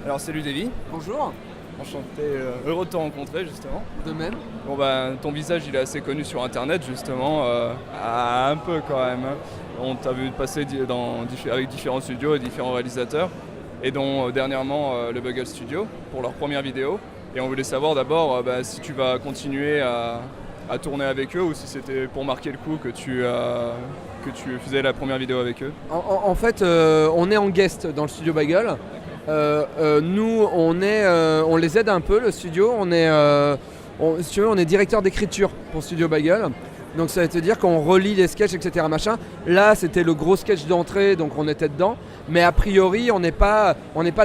Alors salut Davy, Bonjour. enchanté, heureux de te rencontrer justement. De même. Bon bah ton visage il est assez connu sur internet justement, un peu quand même. Hein. On t'a vu passer avec différents studios et différents réalisateurs, et dont dernièrement le Bugle Studio pour leur première vidéo. Et on voulait savoir d'abord si tu vas continuer à tourner avec eux ou si c'était pour marquer le coup que tu faisais la première vidéo avec eux. En fait, on est en guest dans le studio Bugle. Nous, on les aide un peu, le studio. Si tu veux, on est directeur d'écriture pour Studio Bugle. Donc ça veut te dire qu'on relit les sketchs, etc. Machin. Là, c'était le gros sketch d'entrée, donc on était dedans. Mais a priori, on n'est pas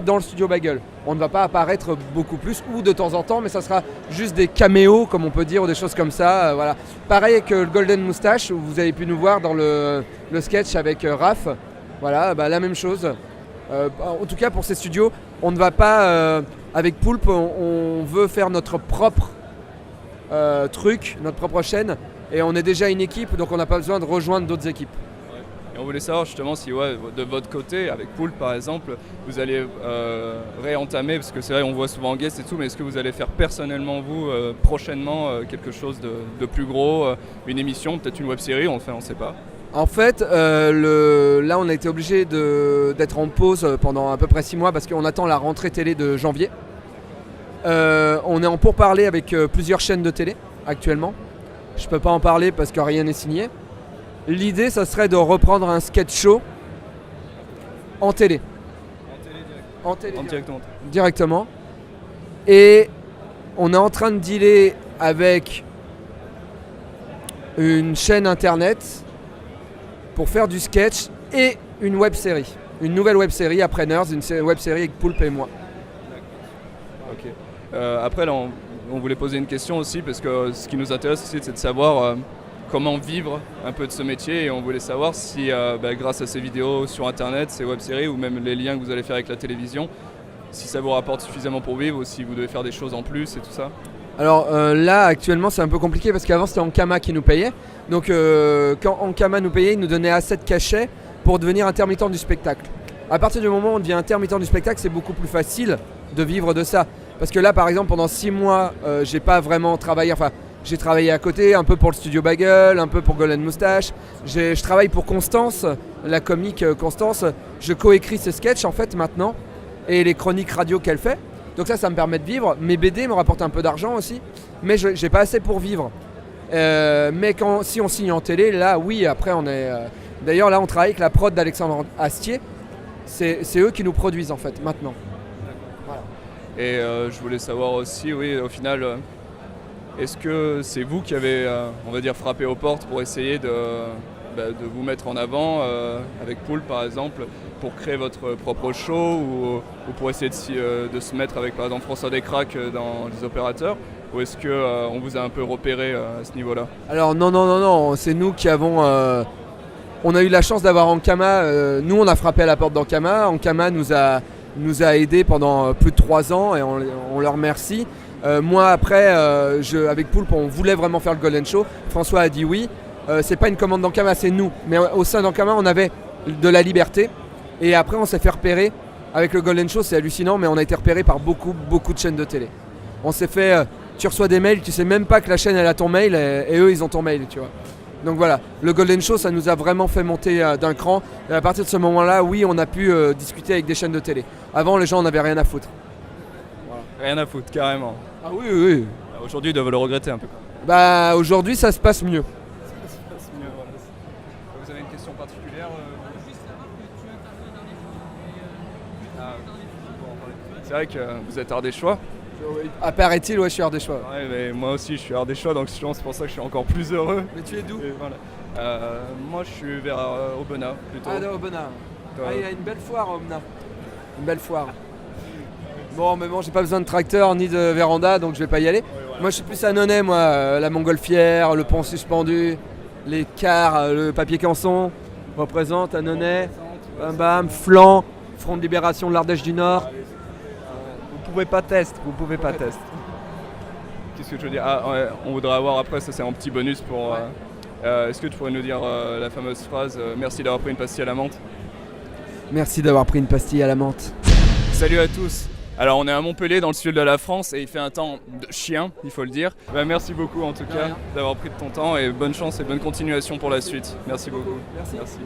dans le studio Bugle. On ne va pas apparaître beaucoup plus, ou de temps en temps, mais ça sera juste des caméos, comme on peut dire, ou des choses comme ça. Voilà. Pareil que le Golden Moustache, où vous avez pu nous voir dans le sketch avec Raph. Voilà, la même chose. En tout cas, pour ces studios, on ne va pas... avec Poulpe, on veut faire notre propre truc, notre propre chaîne. Et on est déjà une équipe, donc on n'a pas besoin de rejoindre d'autres équipes. Et on voulait savoir justement si de votre côté, avec Poulpe par exemple, vous allez réentamer, parce que c'est vrai on voit souvent en guest et tout, mais est-ce que vous allez faire personnellement vous, prochainement, quelque chose de plus gros, une émission, peut-être une web-série, on ne sait pas. En fait, là on a été obligé d'être en pause pendant à peu près 6 mois parce qu'on attend la rentrée télé de janvier. On est en pourparlers avec plusieurs chaînes de télé actuellement. Je peux pas en parler parce que rien n'est signé. L'idée, ça serait de reprendre un sketch show en télé. En télé directement. Et on est en train de dealer avec une chaîne internet pour faire du sketch et une web série. Une nouvelle web série après Nerds, une web série avec Poulpe et moi. Ok. Après, là, on voulait poser une question aussi, parce que ce qui nous intéresse aussi, c'est de savoir comment vivre un peu de ce métier. Et on voulait savoir si, grâce à ces vidéos sur Internet, ces web-séries, ou même les liens que vous allez faire avec la télévision, si ça vous rapporte suffisamment pour vivre, ou si vous devez faire des choses en plus et tout ça. Alors là, actuellement, c'est un peu compliqué, parce qu'avant, c'était Ankama qui nous payait. Donc quand Ankama nous payait, il nous donnait assez de cachets pour devenir intermittent du spectacle. À partir du moment où on devient intermittent du spectacle, c'est beaucoup plus facile de vivre de ça. Parce que là, par exemple, pendant 6 mois, j'ai pas vraiment travaillé. Enfin, j'ai travaillé à côté, un peu pour le studio Bugle, un peu pour Golden Moustache. Je travaille pour Constance, la comique Constance. Je coécris ses sketchs en fait maintenant et les chroniques radio qu'elle fait. Donc ça me permet de vivre. Mes BD me rapportent un peu d'argent aussi, mais j'ai pas assez pour vivre. Mais si on signe en télé, là, oui, après on est. D'ailleurs, là, on travaille avec la prod d'Alexandre Astier. C'est eux qui nous produisent en fait maintenant. Et je voulais savoir aussi, oui, au final, est-ce que c'est vous qui avez, on va dire, frappé aux portes pour essayer de vous mettre en avant, avec Poulpe par exemple, pour créer votre propre show, ou pour essayer de se mettre avec par exemple François Descraques dans les opérateurs, ou est-ce qu'on vous a un peu repéré à ce niveau-là? Alors non, c'est nous qui avons... on a eu la chance d'avoir Ankama, nous on a frappé à la porte d'Ankama, Ankama nous a aidés pendant plus de 3 ans et on leur remercie. Moi après, avec Poulpe, on voulait vraiment faire le Golden Show. François a dit oui. C'est pas une commande d'Ankama, c'est nous. Mais au sein d'Ankama, on avait de la liberté. Et après, on s'est fait repérer. Avec le Golden Show, c'est hallucinant, mais on a été repéré par beaucoup de chaînes de télé. On s'est fait... tu reçois des mails, tu sais même pas que la chaîne elle a ton mail et eux ils ont ton mail, tu vois. Donc voilà, le Golden Show, ça nous a vraiment fait monter d'un cran. Et à partir de ce moment-là, oui, on a pu discuter avec des chaînes de télé. Avant, les gens n'avaient rien à foutre. Voilà. Rien à foutre, carrément. Ah oui. Aujourd'hui, ils doivent le regretter un peu. Aujourd'hui, ça se passe mieux. Vous avez une question particulière C'est vrai que vous êtes ardéchois. Apparaît-il, ouais, je suis ardéchois. Ouais, mais moi aussi je suis ardéchois, donc c'est pour ça que je suis encore plus heureux. Mais tu es d'où? Voilà. Moi je suis vers Aubenas plutôt. Ah, d'Aubenas. Il y a une belle foire à Aubenas. Une belle foire. Bon, mais j'ai pas besoin de tracteur ni de véranda, donc je vais pas y aller. Ouais, voilà. Moi je suis plus à Nonay, la montgolfière, le pont suspendu, les cars, le papier canson représente à Nonay. Bam, Flanc, Front de libération de l'Ardèche du Nord. Vous pouvez pas tester. Qu'est-ce que je veux dire? On voudrait avoir après, ça c'est un petit bonus pour... est-ce que tu pourrais nous dire la fameuse phrase merci d'avoir pris une pastille à la menthe? Merci d'avoir pris une pastille à la menthe. Salut à tous. Alors on est à Montpellier dans le sud de la France et il fait un temps de chien, il faut le dire. Merci beaucoup en tout cas d'avoir pris de ton temps et bonne chance et bonne continuation pour la suite. Merci beaucoup. Merci.